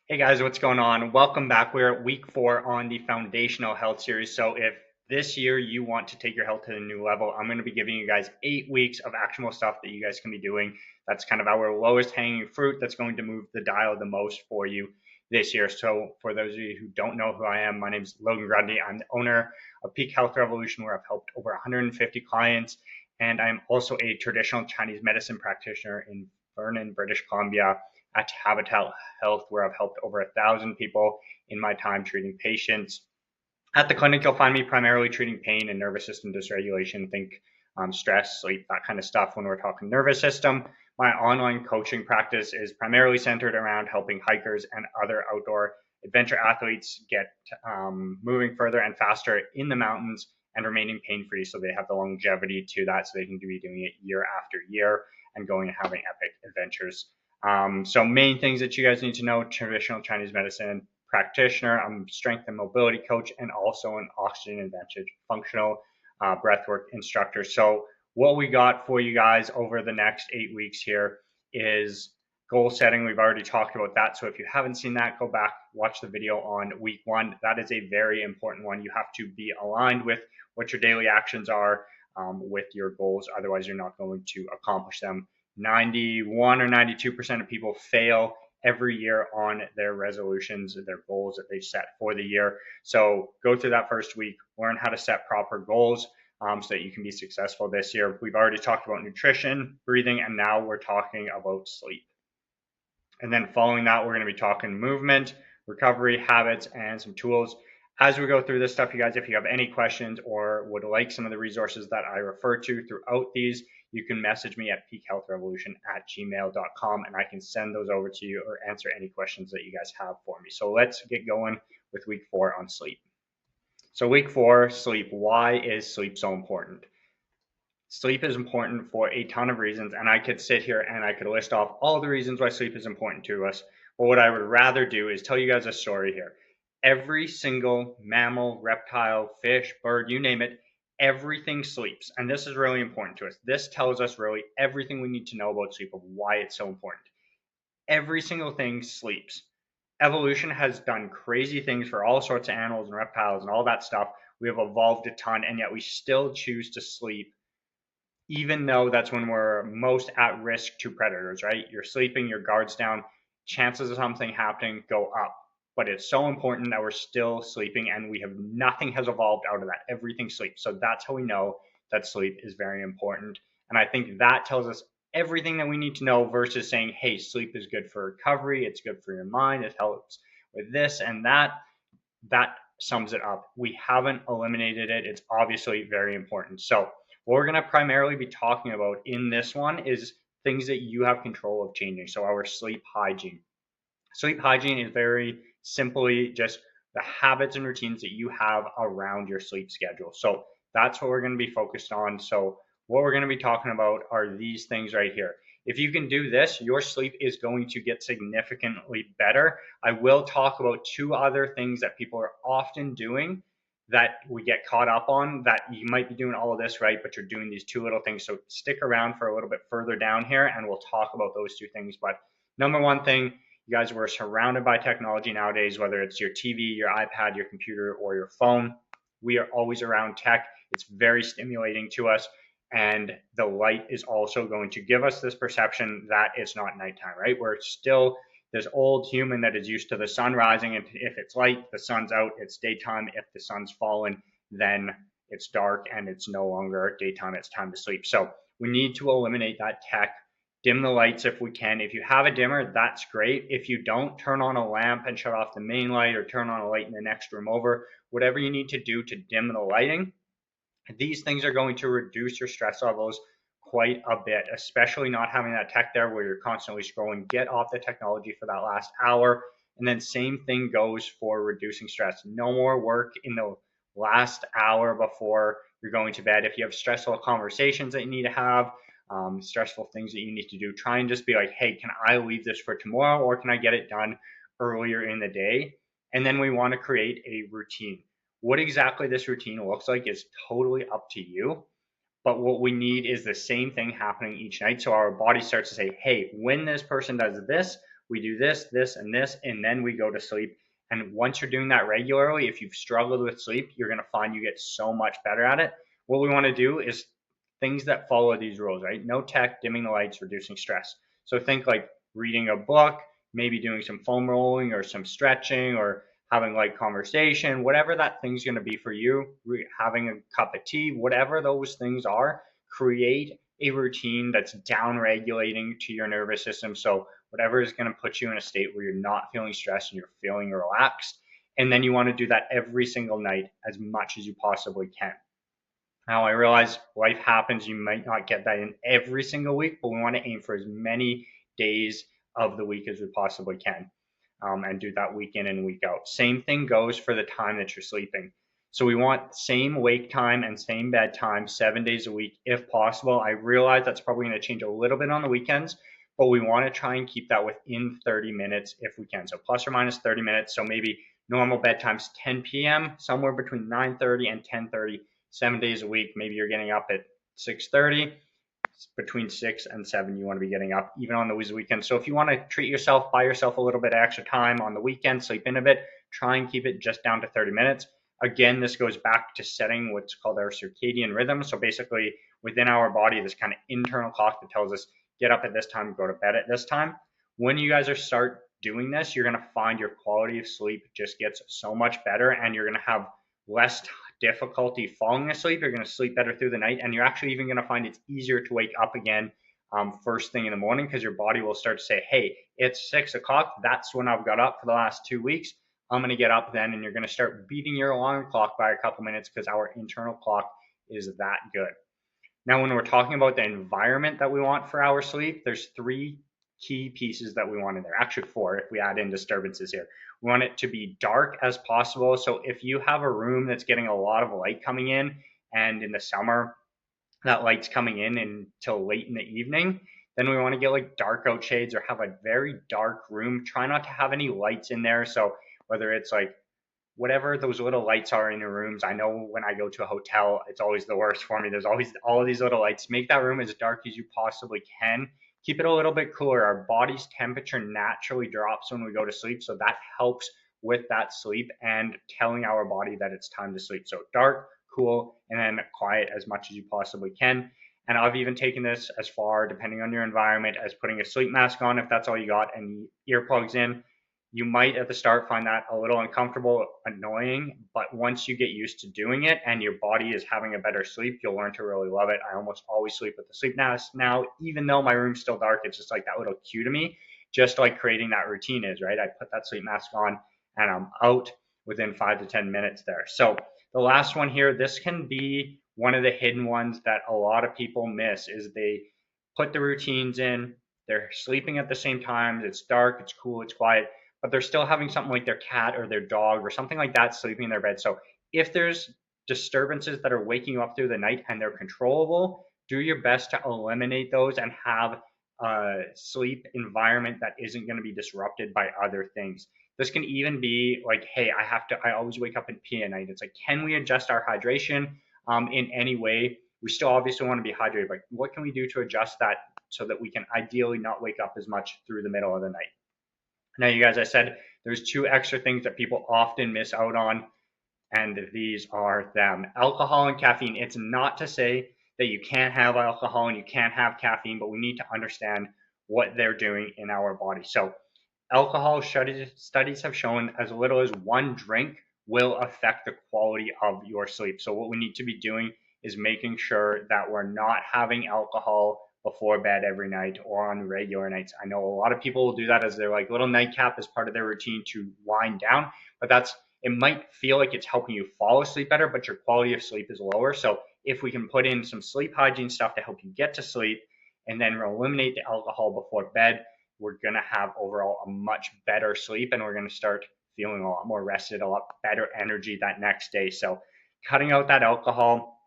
Hey guys, what's going on? Welcome back. We're at week 4 on the foundational health series. So, if this year you want to take your health to a new level, I'm going to be giving you guys 8 weeks of actionable stuff that you guys can be doing. That's kind of our lowest hanging fruit that's going to move the dial the most for you this year. So, for those of you who don't know who I am, my name is Logan Grundy. I'm the owner of Peak Health Revolution, where I've helped over 150 clients, and I'm also a traditional Chinese medicine practitioner in Vernon, British Columbia at Habitat Health, where I've helped over 1,000 people in my time treating patients. At the clinic, you'll find me primarily treating pain and nervous system dysregulation. Think stress, sleep, that kind of stuff when we're talking nervous system. My online coaching practice is primarily centered around helping hikers and other outdoor adventure athletes get moving further and faster in the mountains and remaining pain free so they have the longevity to that so they can be doing it year after year and going and having epic adventures. So main things that you guys need to know: traditional Chinese medicine practitioner, I'm a strength and mobility coach, and also an oxygen advantage functional breathwork instructor. So what we got for you guys over the next 8 weeks here is goal setting. We've already talked about that. So if you haven't seen that, go back, watch the video on week 1. That is a very important one. You have to be aligned with what your daily actions are with your goals. Otherwise, you're not going to accomplish them. 91 or 92% of people fail every year on their resolutions, their goals that they've set for the year. So go through that first week, learn how to set proper goals so that you can be successful this year. We've already talked about nutrition, breathing, and now we're talking about sleep. And then following that, we're going to be talking movement, recovery, habits, and some tools. As we go through this stuff, you guys, if you have any questions or would like some of the resources that I refer to throughout these, you can message me at peakhealthrevolution@gmail.com and I can send those over to you or answer any questions that you guys have for me. So let's get going with week 4 on sleep. So, week 4, sleep. Why is sleep so important? Sleep is important for a ton of reasons, and I could sit here and I could list off all the reasons why sleep is important to us. But what I would rather do is tell you guys a story here. Every single mammal, reptile, fish, bird, you name it, everything sleeps. And this is really important to us. This tells us really everything we need to know about sleep, of why it's so important. Every single thing sleeps. Evolution has done crazy things for all sorts of animals and reptiles and all that stuff. We have evolved a ton, and yet we still choose to sleep, even though that's when we're most at risk to predators, right? You're sleeping, your guard's down, chances of something happening go up. But it's so important that we're still sleeping, and nothing has evolved out of that. Everything sleeps. So that's how we know that sleep is very important. And I think that tells us everything that we need to know versus saying, hey, sleep is good for recovery, it's good for your mind, it helps with this and that. That sums it up. We haven't eliminated it. It's obviously very important. So what we're going to primarily be talking about in this one is things that you have control of changing. So our sleep hygiene. Sleep hygiene is very simply just the habits and routines that you have around your sleep schedule. So that's what we're going to be focused on. So what we're going to be talking about are these things right here. If you can do this, your sleep is going to get significantly better. I will talk about 2 other things that people are often doing that we get caught up on, that you might be doing all of this right, but you're doing these 2 little things. So stick around for a little bit further down here and we'll talk about those 2 things. But number one thing, you guys, we're surrounded by technology nowadays, whether it's your TV, your iPad, your computer, or your phone. We are always around tech. It's very stimulating to us. And the light is also going to give us this perception that it's not nighttime, right? We're still this old human that is used to the sun rising. And if it's light, the sun's out, it's daytime. If the sun's fallen, then it's dark and it's no longer daytime, it's time to sleep. So we need to eliminate that tech. Dim the lights if we can. If you have a dimmer, that's great. If you don't, turn on a lamp and shut off the main light, or turn on a light in the next room over. Whatever you need to do to dim the lighting. These things are going to reduce your stress levels quite a bit, especially not having that tech there where you're constantly scrolling. Get off the technology for that last hour. And then same thing goes for reducing stress. No more work in the last hour before you're going to bed. If you have stressful conversations that you need to have, stressful things that you need to do, try and just be like, hey, can I leave this for tomorrow, or can I get it done earlier in the day? And then we want to create a routine. What exactly this routine looks like is totally up to you. But what we need is the same thing happening each night. So our body starts to say, hey, when this person does this, we do this, this, and this, and then we go to sleep. And once you're doing that regularly, if you've struggled with sleep, you're going to find you get so much better at it. What we want to do is things that follow these rules, right? No tech, dimming the lights, reducing stress. So think like reading a book, maybe doing some foam rolling or some stretching or having light conversation, whatever that thing's going to be for you, having a cup of tea, whatever those things are, create a routine that's down regulating to your nervous system. So whatever is going to put you in a state where you're not feeling stressed and you're feeling relaxed. And then you want to do that every single night as much as you possibly can. Now, I realize life happens. You might not get that in every single week, but we want to aim for as many days of the week as we possibly can, and do that week in and week out. Same thing goes for the time that you're sleeping. So we want same wake time and same bedtime 7 days a week if possible. I realize that's probably going to change a little bit on the weekends, but we want to try and keep that within 30 minutes if we can. So plus or minus 30 minutes. So maybe normal bedtime's 10 p.m., somewhere between 9:30 and 10:30. 7 days a week. Maybe you're getting up at 6:30. Between 6 and 7, you want to be getting up, even on the weekend. So if you want to treat yourself, buy yourself a little bit of extra time on the weekend, sleep in a bit, try and keep it just down to 30 minutes. Again, this goes back to setting what's called our circadian rhythm. So basically, within our body, this kind of internal clock that tells us get up at this time, go to bed at this time. When you guys start doing this, you're going to find your quality of sleep just gets so much better, and you're going to have less difficulty falling asleep. You're going to sleep better through the night, and you're actually even going to find it's easier to wake up again first thing in the morning, because your body will start to say, hey, it's 6 o'clock. That's when I've got up for the last 2 weeks. I'm going to get up then, and you're going to start beating your alarm clock by a couple minutes because our internal clock is that good. Now, when we're talking about the environment that we want for our sleep, there's 3 key pieces that we want in there. Actually 4 if we add in disturbances here. We want it to be dark as possible. So if you have a room that's getting a lot of light coming in, and in the summer that light's coming in until late in the evening, then we want to get like dark out shades or have a very dark room. Try not to have any lights in there. So whether it's like whatever those little lights are in your rooms. I know when I go to a hotel, it's always the worst for me. There's always all of these little lights. Make that room as dark as you possibly can. Keep it a little bit cooler. Our body's temperature naturally drops when we go to sleep, so that helps with that sleep and telling our body that it's time to sleep. So dark, cool, and then quiet as much as you possibly can. And I've even taken this as far, depending on your environment, as putting a sleep mask on if that's all you got, and earplugs in. You might at the start find that a little uncomfortable, annoying, but once you get used to doing it and your body is having a better sleep, you'll learn to really love it. I almost always sleep with the sleep mask now, even though my room's still dark. It's just like that little cue to me, just like creating that routine is, right? I put that sleep mask on and I'm out within 5 to 10 minutes there. So the last one here, this can be one of the hidden ones that a lot of people miss, is they put the routines in, they're sleeping at the same time, it's dark, it's cool, it's quiet, but they're still having something like their cat or their dog or something like that sleeping in their bed. So if there's disturbances that are waking you up through the night and they're controllable, do your best to eliminate those and have a sleep environment that isn't going to be disrupted by other things. This can even be like, hey, I always wake up and pee at night. It's like, can we adjust our hydration in any way? We still obviously want to be hydrated, but what can we do to adjust that so that we can ideally not wake up as much through the middle of the night? Now, you guys, I said there's 2 extra things that people often miss out on, and these are them: alcohol and caffeine. It's not to say that you can't have alcohol and you can't have caffeine, but we need to understand what they're doing in our body. So alcohol studies have shown as little as 1 drink will affect the quality of your sleep. So what we need to be doing is making sure that we're not having alcohol before bed every night or on regular nights. I know a lot of people will do that as their like little nightcap as part of their routine to wind down, but it might feel like it's helping you fall asleep better, but your quality of sleep is lower. So if we can put in some sleep hygiene stuff to help you get to sleep and then eliminate the alcohol before bed, we're going to have overall a much better sleep, and we're going to start feeling a lot more rested, a lot better energy that next day. So cutting out that alcohol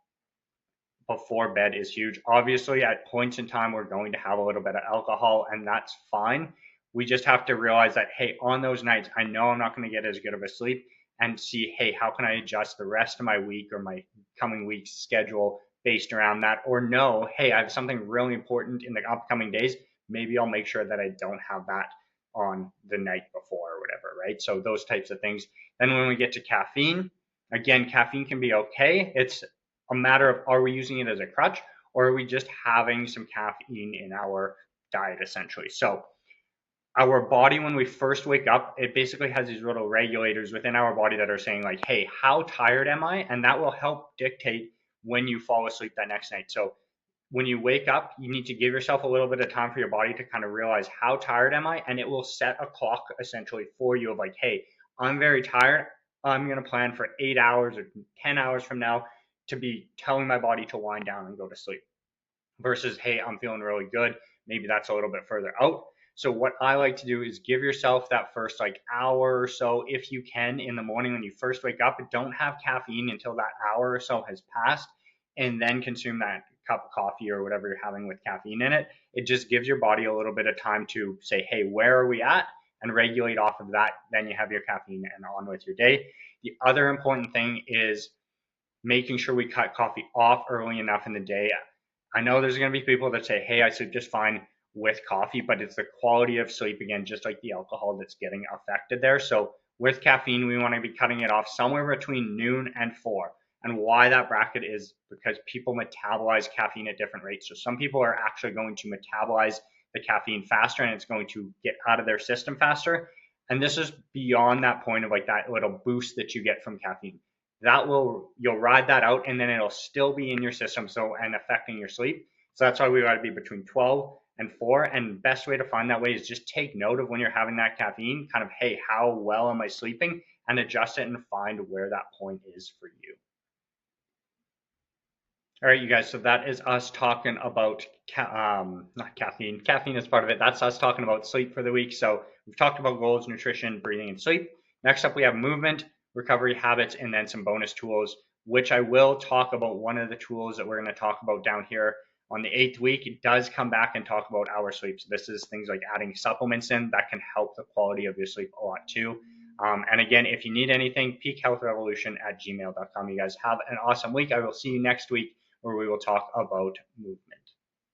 before bed is huge. Obviously, at points in time, we're going to have a little bit of alcohol, and that's fine. We just have to realize that, hey, on those nights, I know I'm not going to get as good of a sleep, and see, hey, how can I adjust the rest of my week or my coming week's schedule based around that? Or no, hey, I have something really important in the upcoming days. Maybe I'll make sure that I don't have that on the night before or whatever, right? So those types of things. Then when we get to caffeine, again, caffeine can be okay. It's a matter of, are we using it as a crutch, or are we just having some caffeine in our diet essentially? So our body, when we first wake up, it basically has these little regulators within our body that are saying like, hey, how tired am I? And that will help dictate when you fall asleep that next night. So when you wake up, you need to give yourself a little bit of time for your body to kind of realize, how tired am I? And it will set a clock essentially for you of like, hey, I'm very tired. I'm going to plan for 8 hours or 10 hours from now to be telling my body to wind down and go to sleep, versus, hey, I'm feeling really good. Maybe that's a little bit further out. So what I like to do is give yourself that first like hour or so, if you can, in the morning when you first wake up. Don't have caffeine until that hour or so has passed, and then consume that cup of coffee or whatever you're having with caffeine in it. It just gives your body a little bit of time to say, hey, where are we at? And regulate off of that. Then you have your caffeine and on with your day. The other important thing is making sure we cut coffee off early enough in the day. I know there's going to be people that say, hey, I sleep just fine with coffee, but it's the quality of sleep, again, just like the alcohol, that's getting affected there. So with caffeine, we want to be cutting it off somewhere between noon and 4. And why that bracket is because people metabolize caffeine at different rates. So some people are actually going to metabolize the caffeine faster, and it's going to get out of their system faster. And this is beyond that point of like that little boost that you get from caffeine. You'll ride that out, and then it'll still be in your system, and affecting your sleep. So that's why we got to be between 12 and 4. And best way to find that way is just take note of when you're having that caffeine, kind of, hey, how well am I sleeping, and adjust it and find where that point is for you. All right, you guys, so that is us talking about not caffeine. Caffeine is part of it. That's us talking about sleep for the week. So we've talked about goals, nutrition, breathing, and sleep. Next up, we have movement, recovery habits, and then some bonus tools, which I will talk about. One of the tools that we're going to talk about down here on the 8th week, it does come back and talk about our sleep. So this is things like adding supplements in that can help the quality of your sleep a lot too. And again, if you need anything, peakhealthrevolution@gmail.com. You guys have an awesome week. I will see you next week, where we will talk about movement.